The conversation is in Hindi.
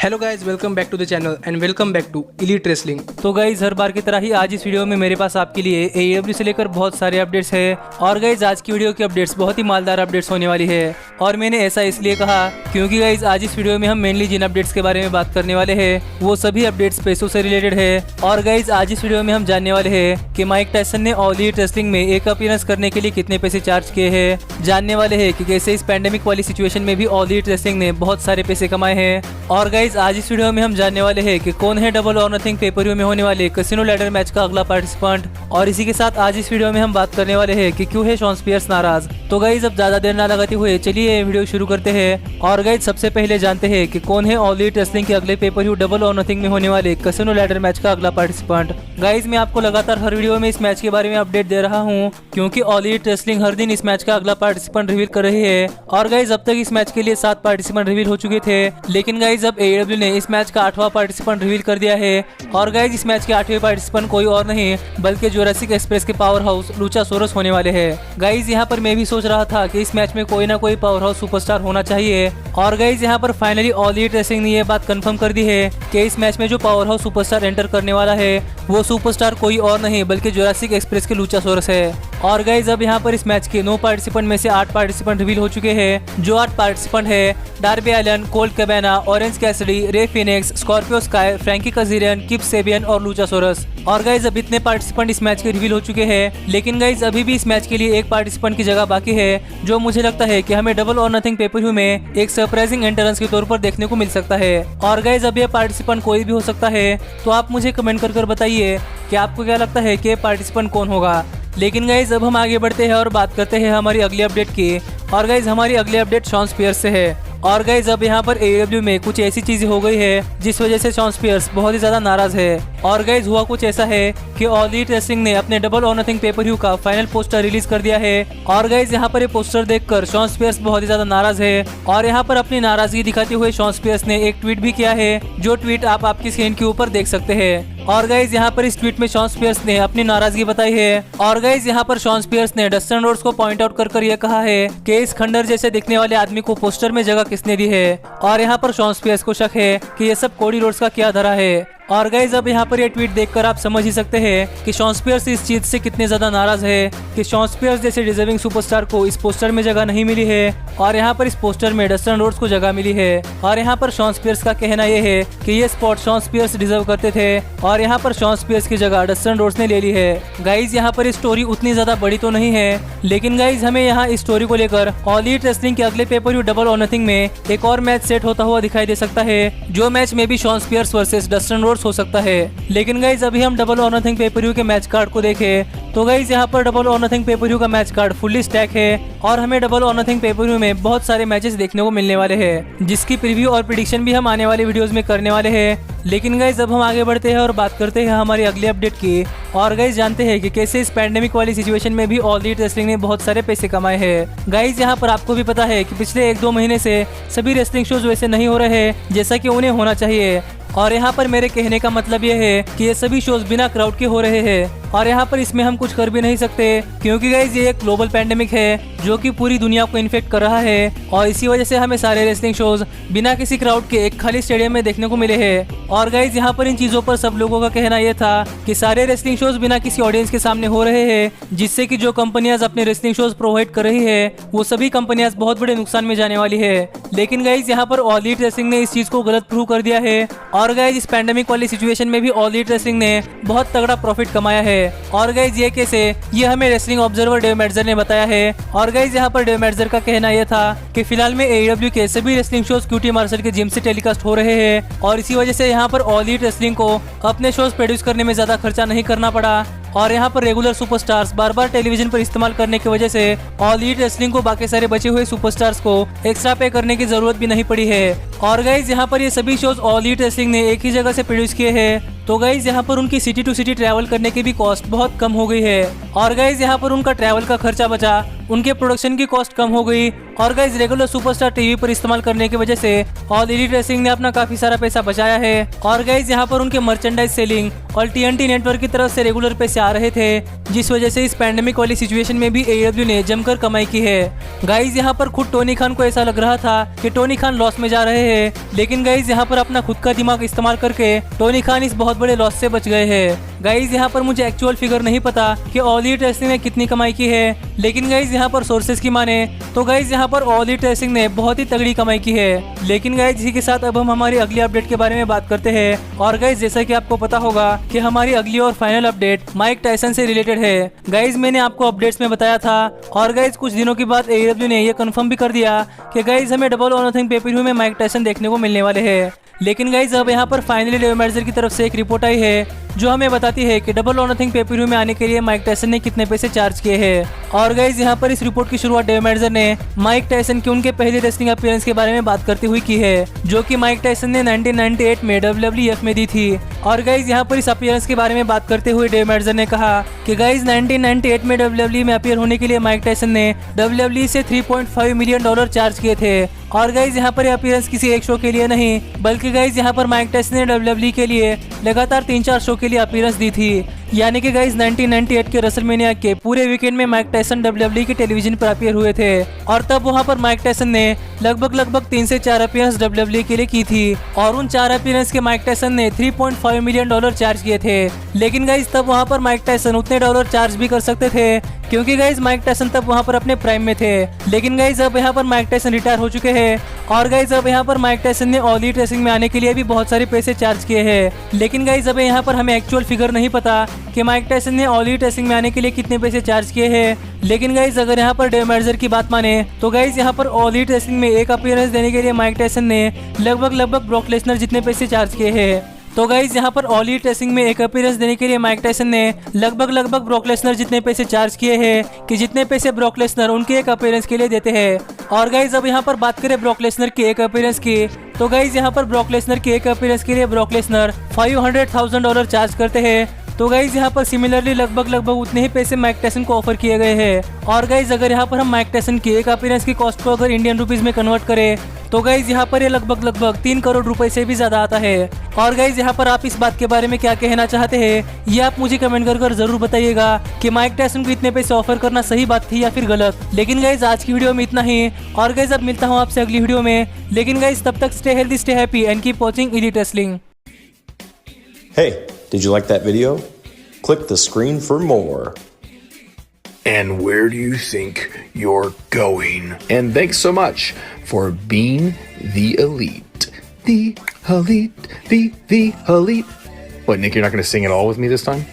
Hello guys, welcome back to the channel and welcome back to Elite Wrestling. तो गाइज हर बार की तरह ही आज इस वीडियो में मेरे पास आपके लिए AEW से लेकर बहुत सारे अपडेट्स है। और गाइज आज की वीडियो की अपडेट्स बहुत ही मालदार अपडेट्स होने वाली है। और मैंने ऐसा इसलिए कहा क्योंकि गाइज आज इस वीडियो में हम मेनली जिन अपडेट्स के बारे में बात करने वाले हैं वो सभी अपडेट्स पैसों से रिलेटेड है। और गाइज आज इस वीडियो में हम जानने वाले हैं कि माइक टायसन ने ऑल एलीट रेसलिंग में एक अपीयरेंस करने के लिए कितने पैसे चार्ज किए हैं। जानने वाले हैं कि कैसे इस पैंडेमिक वाली सिचुएशन में भी ऑल एलीट रेसलिंग ने बहुत सारे पैसे कमाए हैं। और गाइज आज इस वीडियो में हम जानने वाले हैं कि कौन है डबल और नथिंग पेपर-व्यू में होने वाले कैसीनो लैडर मैच का अगला पार्टिसिपेंट। और इसी के साथ आज इस वीडियो में हम बात करने वाले हैं कि क्यों है शॉन स्पियर्स नाराज। तो गाइज अब ज्यादा देर ना लगाते हुए चलिए ये वीडियो शुरू करते हैं। और गाइज सबसे पहले जानते हैं कि कौन है ऑल एलीट रेसलिंग के अगले पेपर-व्यू डबल और नथिंग में होने वाले कैसीनो लैडर मैच का अगला पार्टिसिपेंट। गाइज मैं आपको लगातार हर वीडियो में इस मैच के बारे में अपडेट दे रहा हूँ क्योंकि ऑल एलीट रेसलिंग हर दिन इस मैच का अगला पार्टिसिपेंट रिवील कर रही है। और गाइज अब तक इस मैच के लिए 7 पार्टिसिपेंट रिवील हो चुके थे, लेकिन गाइज अब AEW ने इस मैच का 8वां पार्टिसिपेंट रिवील कर दिया है। और गाइज इस मैच के 8वें पार्टिसिपेंट कोई और नहीं बल्कि जुरासिक एक्सप्रेस के पावर हाउस लुचासोरस होने वाले हैं। गाइज यहाँ पर मैं भी सोच रहा था कि इस मैच में कोई ना कोई पावर हाउस सुपरस्टार होना चाहिए। और गाइज यहाँ पर फाइनली ऑल एलीट रेसलिंग ने यह बात कंफर्म कर दी है कि इस मैच में जो पावर हाउस सुपरस्टार एंटर करने वाला है वो सुपरस्टार कोई और नहीं बल्कि जुरासिक एक्सप्रेस के लुचासोरस है। और गाइज अब यहाँ पर इस मैच के 9 पार्टिसिपेंट में से 8 पार्टिसिपेंट रिवील हो चुके हैं। जो 8 पार्टिसिपेंट है Darby Allin, Colt Cabana, Orange Cassidy, Rey Fenix, Scorpio Sky, Frankie Kazarian, Kip Sabian और लुचासोरस। और गाइज अब इतने पार्टिसिपेंट इस मैच के रिवील हो चुके हैं, लेकिन गाइज अभी भी इस मैच के लिए एक पार्टिसिपेंट की जगह बाकी है जो मुझे लगता है कि हमें डबल और नथिंग पेपर-व्यू में एक सरप्राइजिंग एंट्रेंस के तौर पर देखने को मिल सकता है। और गाइज अब यह पार्टिसिपेंट कोई भी हो सकता है, तो आप मुझे कमेंट कर बताइए कि आपको क्या लगता है कि पार्टिसिपेंट कौन होगा। लेकिन गाइज अब हम आगे बढ़ते हैं और बात करते हैं हमारी अगली अपडेट की। और गाइज हमारी अगली अपडेट शॉन स्पियर्स से है। और गाइज अब यहाँ पर AEW में कुछ ऐसी चीजें हो गई है जिस वजह से शॉन स्पियर्स बहुत ही ज्यादा नाराज है। और गाइज हुआ कुछ ऐसा है कि ऑल एलीट रेसलिंग ने अपने डबल और नथिंग पेपर-व्यू का फाइनल पोस्टर रिलीज कर दिया है। और गाइज यहाँ पर ये पोस्टर देखकर शॉन स्पियर्स बहुत ही ज्यादा नाराज है। और यहाँ पर अपनी नाराजगी दिखाते हुए शॉन स्पियर्स ने एक ट्वीट भी किया है, जो ट्वीट आप आपकी स्क्रीन के ऊपर देख सकते हैं। और गाइज यहाँ पर इस ट्वीट में शॉन स्पियर्स ने अपनी नाराजगी बताई है। और गाइज यहाँ पर शॉन स्पियर्स ने डस्टिन रोड्स को पॉइंट आउट कर यह कहा है कि इस खंडर जैसे दिखने वाले आदमी को पोस्टर में जगह किसने दी है। और यहाँ पर शॉन स्पियर्स को शक है कि ये सब कोडी रोड्स का क्या धरा है। और गाइज अब यहाँ पर ये ट्वीट देखकर आप समझ ही सकते हैं कि शॉन स्पियर्स इस चीज से कितने ज्यादा नाराज है कि शॉन स्पियर्स जैसे डिजर्विंग सुपरस्टार को इस पोस्टर में जगह नहीं मिली है। और यहाँ पर इस पोस्टर में डस्टिन रोड्स को जगह मिली है। और यहाँ पर शॉन स्पियर्स का कहना यह है कि ये स्पॉट शॉन स्पियर्स डिजर्व करते थे और यहाँ पर शॉन स्पियर्स की जगह डस्टिन रोड्स ने ले ली है। गाइज यहाँ पर स्टोरी उतनी ज्यादा बड़ी तो नहीं है, लेकिन गाइज हमें यहाँ इस स्टोरी को लेकर ऑल एलीट रेसलिंग के अगले पेपर-व्यू डबल और नथिंग में एक और मैच सेट होता हुआ दिखाई दे सकता है, जो मैच में भी Shawn Spears versus Dustin Rhodes हो सकता है। लेकिन गाइज अभी हम डबल और नथिंग पेपर-व्यू के मैच कार्ड को देखें तो गाइज यहाँ पर डबल और नथिंग पेपर-व्यू का मैच कार्ड फुल्ली स्टैक है। और हमें डबल और नथिंग पेपर-व्यू में बहुत सारे मैचेस देखने को मिलने वाले हैं, जिसकी प्रीव्यू और प्रेडिक्शन भी हम आने वाले वीडियोस में करने वाले हैं। लेकिन गाइज अब हम आगे बढ़ते हैं और बात करते हैं हमारी अगली अपडेट की। और गाइज जानते हैं कि कैसे इस पैंडेमिक वाली सिचुएशन में भी ऑल एलीट रेसलिंग ने बहुत सारे पैसे कमाए हैं। गाइज यहाँ पर आपको भी पता है कि पिछले 1-2 महीने से सभी रेसलिंग शोज वैसे नहीं हो रहे हैं जैसा कि उन्हें होना चाहिए। और यहाँ पर मेरे कहने का मतलब ये है कि ये सभी शोज बिना क्राउड के हो रहे हैं। और यहाँ पर इसमें हम कुछ कर भी नहीं सकते क्योंकि गाइज ये एक ग्लोबल पैंडेमिक है जो कि पूरी दुनिया को इन्फेक्ट कर रहा है। और इसी वजह से हमें सारे रेसलिंग शोज बिना किसी क्राउड के एक खाली स्टेडियम में देखने को मिले हैं। और गाइज यहाँ पर इन चीजों पर सब लोगों का कहना यह था कि सारे रेसलिंग शोज बिना किसी ऑडियंस के सामने हो रहे हैं, जिससे कि जो कंपनियां अपने रेसलिंग शोज प्रोवाइड कर रही है वो सभी कंपनियां बहुत बड़े नुकसान में जाने वाली है। लेकिन गाइज यहाँ पर ऑल एलीट रेसलिंग ने इस चीज को गलत प्रूव कर दिया है। और गाइज इस पैंडेमिक वाली सिचुएशन में भी ऑल एलीट रेसलिंग ने बहुत तगड़ा प्रॉफिट कमाया है। और गाइज ये कैसे, ये हमें रेसलिंग ऑब्जर्वर डेव मेल्ट्जर ने बताया है। और गाइज यहाँ पर डेव मेल्ट्जर का कहना यह था कि फिलहाल में AEW के सभी रेसलिंग शोज QT मार्शल के जिम से टेलीकास्ट हो रहे हैं और इसी वजह से यहाँ पर ऑल एलीट रेसलिंग को अपने शोज प्रोड्यूस करने में ज्यादा खर्चा नहीं करना पड़ा। और यहाँ पर रेगुलर सुपरस्टार्स बार बार टेलीविजन पर इस्तेमाल करने की वजह से ऑल एलीट रेसलिंग को बाकी सारे बचे हुए सुपरस्टार्स को एक्स्ट्रा पे करने की जरूरत भी नहीं पड़ी है। और गाइज यहाँ पर ये सभी शोज ऑल एलीट रेसलिंग ने एक ही जगह से प्रोड्यूस किए हैं, तो गाइज यहाँ पर उनकी सिटी टू सिटी ट्रैवल करने की भी कॉस्ट बहुत कम हो गई है। और गाइज यहाँ पर उनका ट्रैवल का खर्चा बचा, उनके प्रोडक्शन की कॉस्ट कम हो गई। और गाइज रेगुलर सुपरस्टार टीवी पर इस्तेमाल करने की वजह से ऑल एलीट रेसलिंग ने अपना काफी सारा पैसा बचाया है। और गाइज यहाँ पर उनके मर्चेंडाइज सेलिंग और TNT नेटवर्क की तरफ से रेगुलर पैसे आ रहे थे, जिस वजह से इस पैंडेमिक वाली सिचुएशन में भी AEW ने जमकर कमाई की है। गाइज यहाँ पर खुद टोनी खान को ऐसा लग रहा था कि टोनी खान लॉस में जा रहे हैं, लेकिन गाइज यहाँ पर अपना खुद का दिमाग इस्तेमाल करके टोनी खान इस बहुत बड़े लॉस से बच गए हैं। गाइज यहाँ पर मुझे एक्चुअल फिगर नहीं पता कि ऑल एलिट रेसलिंग ने कितनी कमाई की है, लेकिन गाइज यहाँ पर सोर्सेज की माने तो गाइज यहाँ पर ऑल एलिट रेसलिंग ने बहुत ही तगड़ी कमाई की है। लेकिन गाइज इसी के साथ अब हम हमारी अगली अपडेट के बारे में बात करते हैं। और गाइज जैसा कि आपको पता होगा कि हमारी अगली और फाइनल अपडेट माइक टायसन से रिलेटेड है। गाइज मैंने आपको अपडेट्स में बताया था और गाइज कुछ दिनों के बाद AEW ने यह कंफर्म भी कर दिया कि गाइज हमें डबल और नथिंग पेपर में माइक टायसन देखने को मिलने वाले हैं। लेकिन गाइज अब यहाँ पर फाइनली डेव मेल्जर की तरफ से एक रिपोर्ट आई है जो हमें बताती है कि डबल और नथिंग पेपर में आने के लिए माइक टायसन ने कितने पैसे चार्ज किए हैं। और गाइज यहाँ पर इस रिपोर्ट की शुरुआत डेव मेल्जर ने माइक टायसन के उनके पहले रेसलिंग अपीयरेंस के बारे में बात करते हुए की है, जो कि माइक टायसन ने 1998 में WWF में दी थी। और गाइज यहाँ पर इस अपीयरेंस के बारे में बात करते हुए डेव मेल्जर ने कहा कि गाइज 1998 में WWE में अपीयर होने के लिए माइक टायसन ने WWE से $3.5 मिलियन चार्ज किए थे। और गाइज यहाँ पर अपीयरेंस किसी एक शो के लिए नहीं, बल्कि गाइज यहाँ पर माइक टायसन ने WWE के लिए लगातार 3-4 शो के लिए अपीयरेंस दी थी। यानी कि गाइज 1998 के रेसलमेनिया के पूरे वीकेंड में माइक टायसन WWE के टेलीविजन पर अपीयर हुए थे। और तब वहां पर माइक टायसन ने लगभग 3 से 4 अपीयरेंस WWE के लिए की थी और उन 4 अपीयरेंस के माइक टायसन ने $3.5 मिलियन चार्ज किए थे। लेकिन गाइज तब वहां पर माइक टायसन उतने डॉलर चार्ज भी कर सकते थे क्योंकि गाइज माइक टायसन तब वहां पर अपने प्राइम में थे। लेकिन गाइज अब यहाँ पर माइक टायसन रिटायर हो चुके हैं और गाइज अब यहाँ पर माइक टायसन ने ऑल एलिट रेसलिंग में आने के लिए भी बहुत सारे पैसे चार्ज किए हैं। लेकिन गाइज अब यहाँ पर हमें एक्चुअल फिगर नहीं पता कि माइक टायसन ने ऑल एलिट रेसलिंग में आने के लिए कितने पैसे चार्ज किए हैं। लेकिन गाइज अगर यहाँ पर डेव मेल्जर की बात माने तो गाइज यहाँ पर ऑल एलिट रेसलिंग में एक अपीयरेंस देने के लिए माइक टायसन ने लगभग ब्रॉक लेसनर जितने पैसे चार्ज किए हैं। तो गाइज यहाँ पर ऑल एलिट रेसलिंग में एक अपीयरेंस देने के लिए माइक टायसन ने लगभग ब्रॉक लेसनर जितने पैसे चार्ज किए हैं कि जितने पैसे ब्रॉक लेसनर उनके एक अपीयरेंस के लिए देते हैं। और गाइज अब यहाँ पर बात करें ब्रॉक लेसनर की एक अपीयरेंस की तो गाइज यहाँ पर ब्रॉक लेसनर की एक अपीयरेंस के लिए ब्रॉक लेसनर $500,000 चार्ज करते हैं। तो गाइज यहाँ पर सिमिलरली लगभग उतने ही पैसे माइक टायसन को ऑफर किए गए हैं। और गाइज अगर यहाँ पर हम माइक टायसन की एक अपीयरेंस की कॉस्ट को अगर इंडियन रुपीज में कन्वर्ट करें तो गाइज यहाँ पर ये लगभग 3 करोड़ रुपए से भी ज्यादा आता है। और गाइज यहाँ पर आप इस बात के बारे में क्या कहना चाहते हैं ये आप मुझे कमेंट कर जरूर बताइएगा कि माइक टायसन को इतने पैसे ऑफर करना सही बात थी या फिर गलत। लेकिन गाइज आज की वीडियो में इतना ही और गाइज अब मिलता हूँ आपसे अगली वीडियो में। लेकिन गाइज तब तक stay healthy, stay happy and keep watching elite wrestling. Hey, did you like that video? Click the screen for more. And where do you think you're going? And thanks so much for being the elite. The elite, the elite. What, Nick, you're not going to sing it all with me this time?